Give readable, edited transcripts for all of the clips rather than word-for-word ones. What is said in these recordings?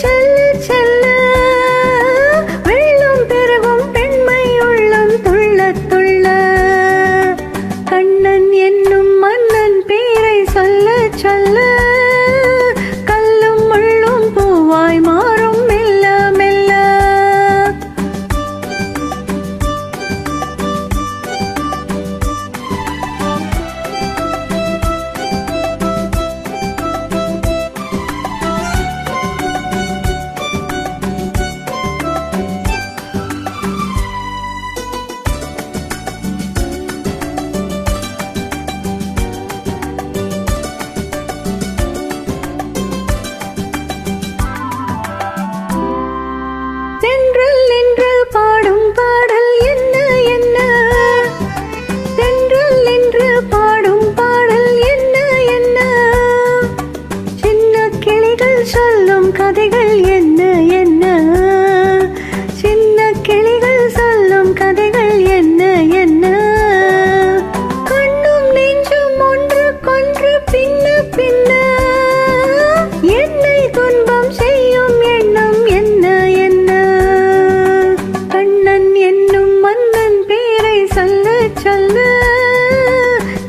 செல்ல செல்ல வெள்ளம் பெருகும் பெண்மை உள்ளம் துள்ள துள்ள கண்ணன் என்னும் மன்னன் பேரை சொல்ல சொல்ல கல்லும் முள்ளும் பூவாய் மாறும் மெல்ல மெல்ல. தென்றல் என்று பாடும் பாடல் என்ன என்ன தென்றல் என்று பாடும் பாடல் என்ன என்ன சின்ன கிளிகள் சொல்லும் கதைகள் என்ன என்ன சின்ன கிளிகள் சொல்லும் கதைகள் என்ன என்ன கண்ணும் நெஞ்சும் ஒன்றுக்கொன்று பின்ன பின்ன என்னை துன்பம் செய்யும் எண்ணம் என்ன என்ன கண்ணன் என்னும் மன்னன் பேரை சொல்ல சொல்ல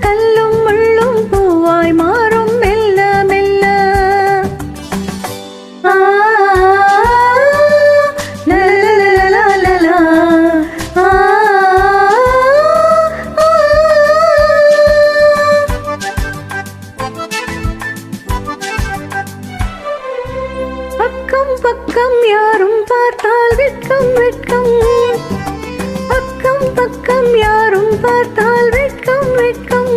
கல்லும் முள்ளும் பூவாய் மாறும் மெல்ல மெல்ல. ஆ லலலலலலலா. ஆ பக்கம் பக்கம் யாரும் பார்த்தால் வெட்கம் வெட்கம் பக்கம் பக்கம் யாரும் பார்த்தால் வெட்கம் வெட்கம்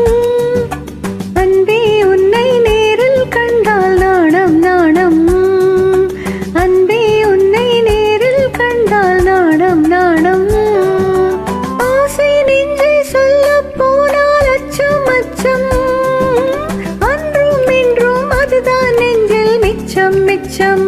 அன்பே உன்னை நேரில் கண்டால் நாணம் நாணம் அன்பே உன்னை நேரில் கண்டால் நாணம் நாணம் ஆசை நெஞ்சை சொல்ல போனால் அச்சம் அச்சம் அன்றும் இன்றும் அதுதான் நெஞ்சில் மிச்சம் மிச்சம்.